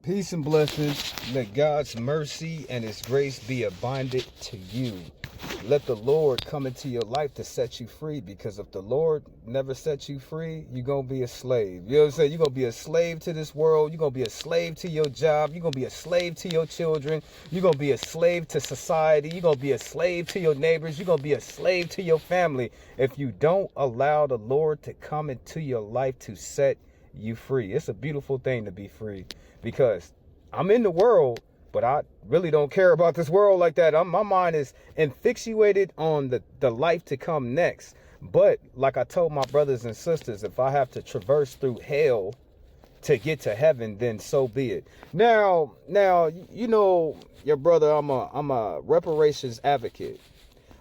Peace and blessings. Let God's mercy and His grace be abundant to you. Let the Lord come into your life to set you free, because if the Lord never sets you free, you're going to be a slave. You know what I'm saying? You're going to be a slave to this world. You're going to be a slave to your job. You're going to be a slave to your children. You're going to be a slave to society. You're going to be a slave to your neighbors. You're going to be a slave to your family if you don't allow the Lord to come into your life to set you free. It's a beautiful thing to be free, because I'm in the world, but I really don't care about this world like that. My mind is infatuated on the life to come next. But like I told my brothers and sisters, if I have to traverse through hell to get to heaven, then so be it. Now, you know, your brother, I'm a reparations advocate.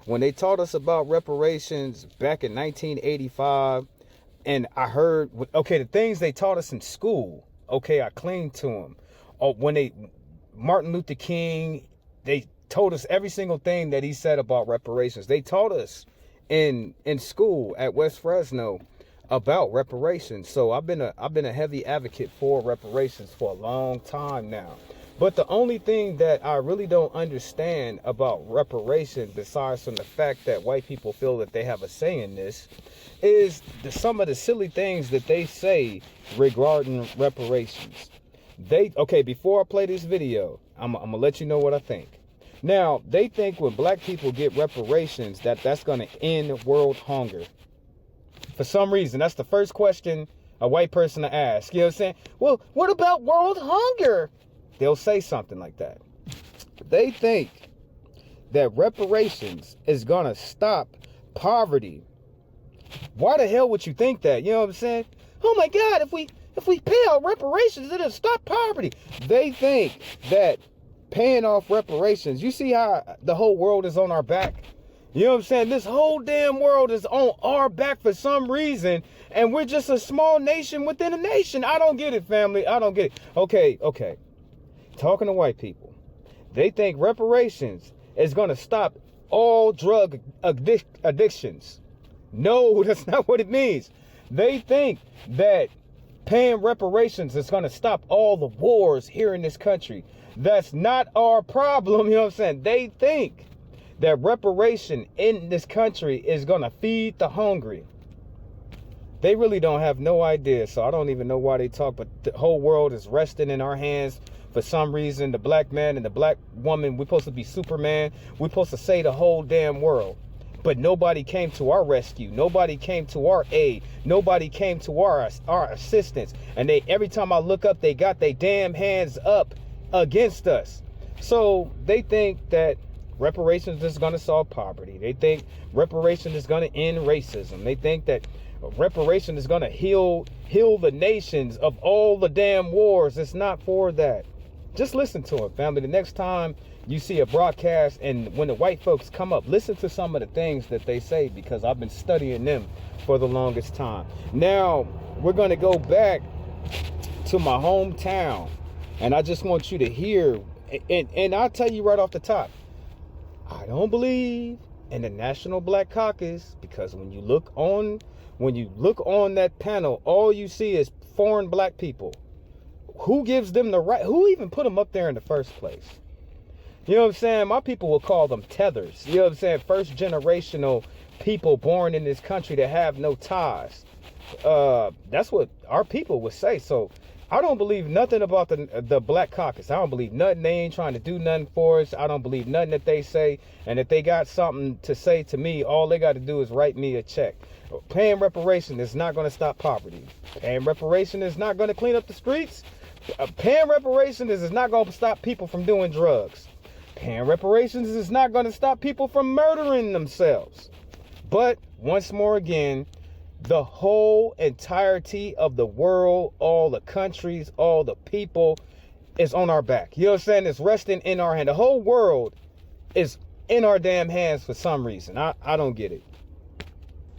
When they taught us about reparations back in 1985, and I heard, okay, the things they taught us in school, okay, I cling to them. Oh, Martin Luther King, they told us every single thing that he said about reparations. They taught us in school at West Fresno about reparations. So I've been a heavy advocate for reparations for a long time now. But the only thing that I really don't understand about reparation, besides from the fact that white people feel that they have a say in this, is some of the silly things that they say regarding reparations. Before I play this video, I'm gonna let you know what I think. Now, they think when black people get reparations that's gonna end world hunger. For some reason, that's the first question a white person to ask. You know what I'm saying? Well, what about world hunger? They'll say something like that. They think that reparations is gonna stop poverty. Why the hell would you think that? You know what I'm saying? Oh my God, if we pay out reparations, it'll stop poverty. They think that paying off reparations, you see how the whole world is on our back? You know what I'm saying? This whole damn world is on our back for some reason, and we're just a small nation within a nation. I don't get it, family. I don't get it. Okay. Talking to white people, they think reparations is going to stop all drug addictions. No, that's not what it means. They think that paying reparations is going to stop all the wars here in this country. That's not our problem. You know what I'm saying? They think that reparation in this country is going to feed the hungry. They really don't have no idea. So I don't even know why they talk, but the whole world is resting in our hands. For some reason, the black man and the black woman, we're supposed to be Superman. We're supposed to save the whole damn world. But nobody came to our rescue. Nobody came to our aid. Nobody came to our assistance. And every time I look up, they got their damn hands up against us. So they think that reparations is going to solve poverty. They think reparation is going to end racism. They think that reparation is going to heal the nations of all the damn wars. It's not for that. Just listen to it, family. The next time you see a broadcast and when the white folks come up, listen to some of the things that they say, because I've been studying them for the longest time. Now, we're going to go back to my hometown, and I just want you to hear, and I'll tell you right off the top, I don't believe in the National Black Caucus, because when you look on that panel, all you see is foreign black people. Who gives them the right? Who even put them up there in the first place? You know what I'm saying? My people will call them tethers. You know what I'm saying? First generational people born in this country that have no ties. That's what our people would say. So I don't believe nothing about the Black Caucus. I don't believe nothing. They ain't trying to do nothing for us. I don't believe nothing that they say. And if they got something to say to me, all they got to do is write me a check. Paying reparation is not going to stop poverty. Paying reparation is not going to clean up the streets. Paying reparations is not going to stop people from doing drugs. Paying reparations is not going to stop people from murdering themselves. But once more again, the whole entirety of the world, all the countries, all the people is on our back. You know what I'm saying? It's resting in our hand. The whole world is in our damn hands for some reason. I don't get it.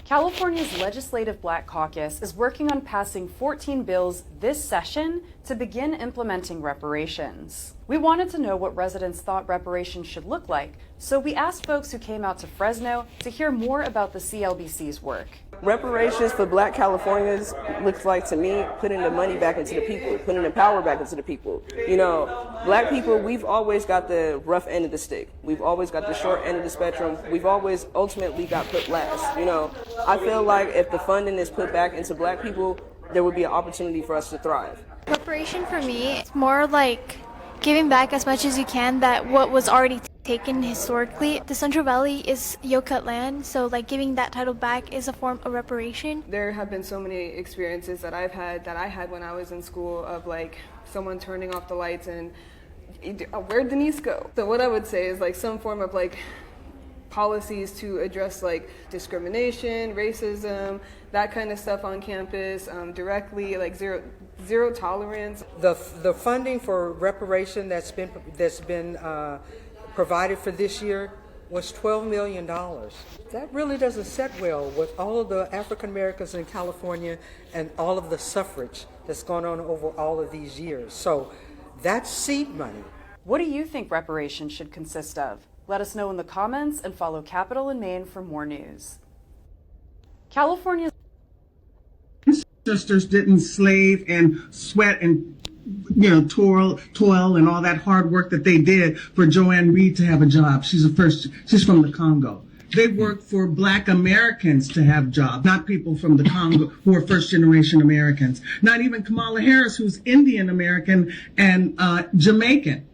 California's Legislative Black Caucus is working on passing 14 bills this session to begin implementing reparations. We wanted to know what residents thought reparations should look like, so we asked folks who came out to Fresno to hear more about the CLBC's work. Reparations for Black Californians looks like, to me, putting the money back into the people, putting the power back into the people. You know, Black people, we've always got the rough end of the stick. We've always got the short end of the spectrum. We've always ultimately got put last. You know, I feel like if the funding is put back into Black people, there would be an opportunity for us to thrive. Reparation for me, it's more like giving back as much as you can that what was already taken historically. The Central Valley is Yocut land, so like giving that title back is a form of reparation. There have been so many experiences that I had when I was in school of like someone turning off the lights and where'd Denise go? So what I would say is like some form of like policies to address like discrimination, racism, that kind of stuff on campus directly, like zero tolerance. The funding for reparation that's been provided for this year was $12 million. That really doesn't set well with all of the African Americans in California and all of the suffrage that's gone on over all of these years. So that's seed money. What do you think reparations should consist of? Let us know in the comments and follow Capital in Maine for more news. California's ancestors didn't slave and sweat and toil and all that hard work that they did for Joanne Reed to have a job. She's from the Congo. They worked for Black Americans to have jobs, not people from the Congo who are first generation Americans. Not even Kamala Harris, who's Indian American and Jamaican.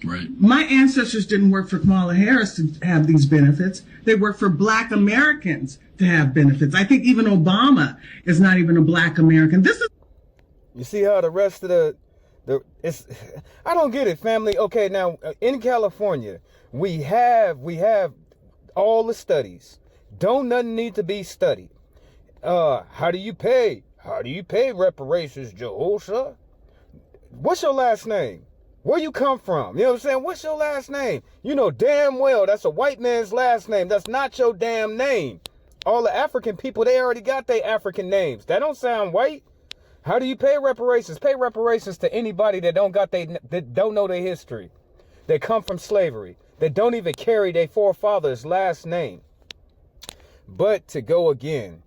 Right. My ancestors didn't work for Kamala Harris to have these benefits. They worked for Black Americans to have benefits. I think even Obama is not even a Black American. You see how the rest of I don't get it, family. Okay, now in California, we have all the studies. Don't nothing need to be studied. How do you pay reparations, Jehoshua? What's your last name? Where you come from? You know what I'm saying? What's your last name? You know damn well that's a white man's last name. That's not your damn name. All the African people, they already got their African names. That don't sound white. How do you pay reparations? Pay reparations to anybody that don't know their history. They come from slavery. They don't even carry their forefathers' last name. But to go again,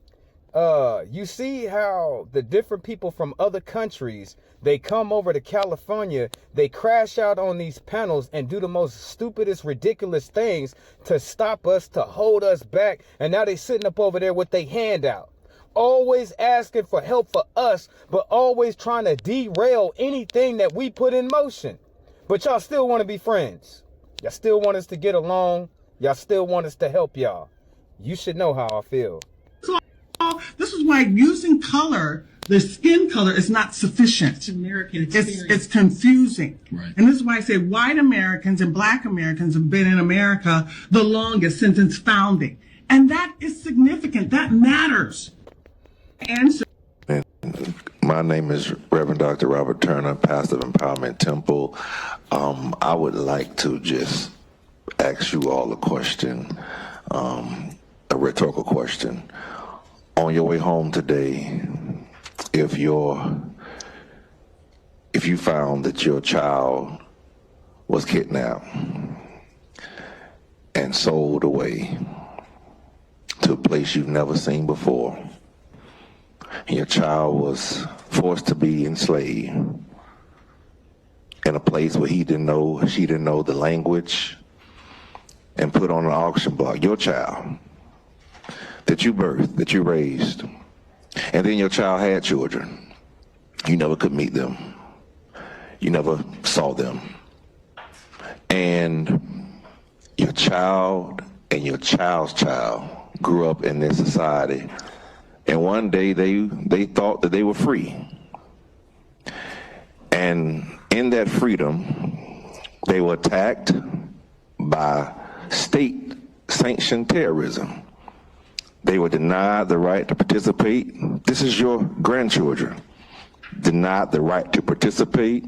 you see how the different people from other countries, they come over to California, they crash out on these panels and do the most stupidest, ridiculous things to stop us, to hold us back. And now they sitting up over there with their hand out, always asking for help for us, but always trying to derail anything that we put in motion. But y'all still want to be friends. Y'all still want us to get along. Y'all still want us to help y'all. You should know how I feel. This is why using color, the skin color, is not sufficient. It's American experience. It's confusing. Right. And this is why I say white Americans and Black Americans have been in America the longest since its founding. And that is significant. That matters. My name is Reverend Dr. Robert Turner, pastor of Empowerment Temple. I would like to just ask you all a question, a rhetorical question. On your way home today, if you found that your child was kidnapped and sold away to a place you've never seen before, and your child was forced to be enslaved in a place where she didn't know the language, and put on an auction block, your child that you birthed, that you raised, and then your child had children. You never could meet them. You never saw them. And your child and your child's child grew up in this society, and one day they thought that they were free. And in that freedom, they were attacked by state-sanctioned terrorism. They were denied the right to participate. This is your grandchildren. Denied the right to participate,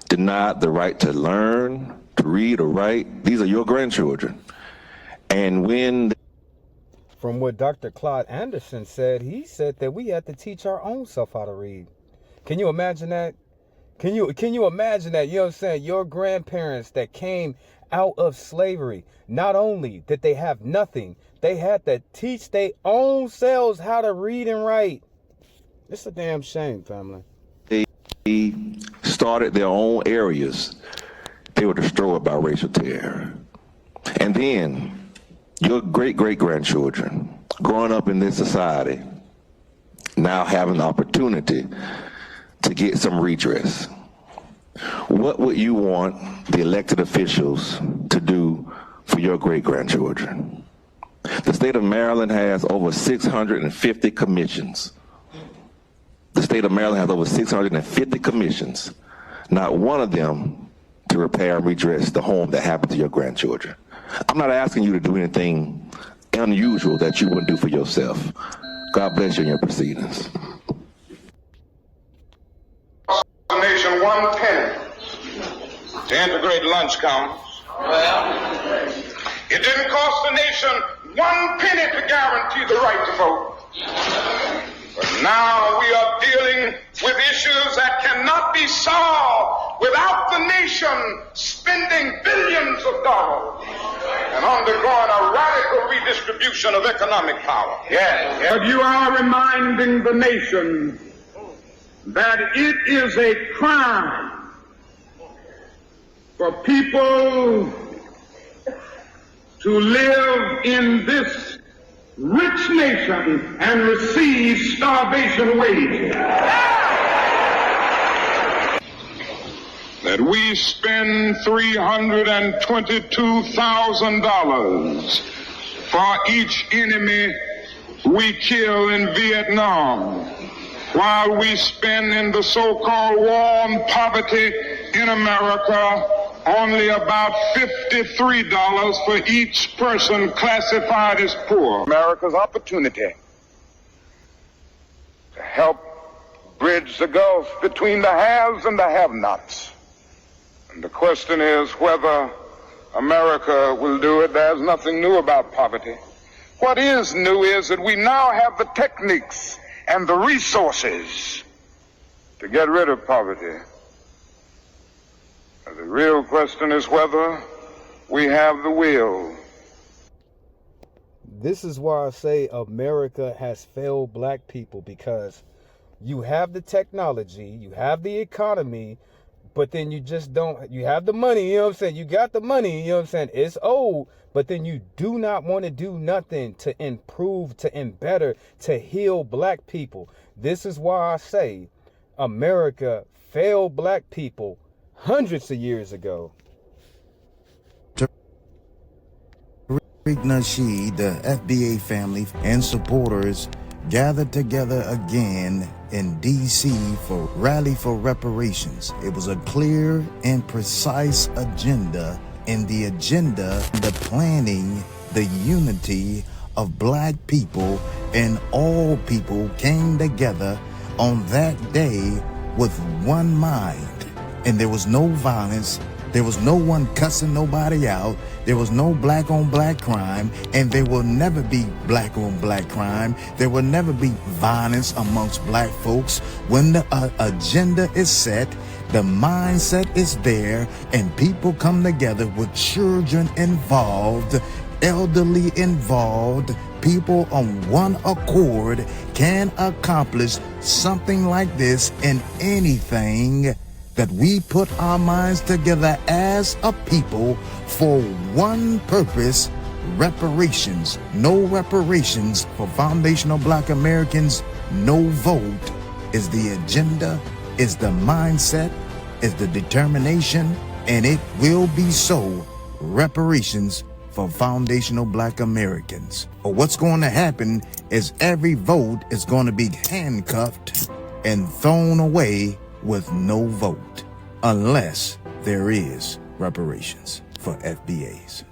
denied the right to learn, to read or write. These are your grandchildren. And when... From what Dr. Claude Anderson said, he said that we had to teach our own self how to read. Can you imagine that? Can you imagine that? You know what I'm saying? Your grandparents that came out of slavery, not only did they have nothing, they had to teach their own selves how to read and write. It's a damn shame, family. They started their own areas. They were destroyed by racial terror. And then your great-great-grandchildren growing up in this society now have an opportunity to get some redress. What would you want the elected officials to do for your great-grandchildren? The state of Maryland has over 650 commissions. The state of Maryland has over 650 commissions, not one of them to repair and redress the harm that happened to your grandchildren. I'm not asking you to do anything unusual that you wouldn't do for yourself. God bless you in your proceedings. The nation 1 penny to integrate lunch counters. It didn't cost the nation 1 penny to guarantee the right to vote. But now we are dealing with issues that cannot be solved without the nation spending billions of dollars and undergoing a radical redistribution of economic power. Yes. But you are reminding the nation that it is a crime for people to live in this rich nation and receive starvation wages. That we spend $322,000 for each enemy we kill in Vietnam, while we spend in the so-called war on poverty in America only about $53 for each person classified as poor. America's opportunity to help bridge the gulf between the haves and the have-nots. And the question is whether America will do it. There's nothing new about poverty. What is new is that we now have the techniques and the resources to get rid of poverty. The real question is whether we have the will. This is why I say America has failed black people, because you have the technology, you have the economy, but then you just don't, you have the money, you know what I'm saying? You got the money, you know what I'm saying? It's old, but then you do not want to do nothing to improve, to better, to heal black people. This is why I say America failed black people hundreds of years ago. Tariq Nasheed, the FBA family and supporters gathered together again in D.C. for Rally for Reparations. It was a clear and precise agenda, and the agenda, the planning, the unity of black people and all people came together on that day with one mind. And there was no violence, there was no one cussing nobody out, there was no black on black crime, and there will never be black on black crime. There will never be violence amongst black folks. When the agenda is set, the mindset is there, and people come together with children involved, elderly involved, people on one accord can accomplish something like this in anything that we put our minds together as a people for one purpose: reparations. No reparations for foundational black Americans. No vote is the agenda, is the mindset, is the determination, and it will be so. Reparations for foundational black Americans. Or what's going to happen is every vote is going to be handcuffed and thrown away with no vote, unless there is reparations for FBAs.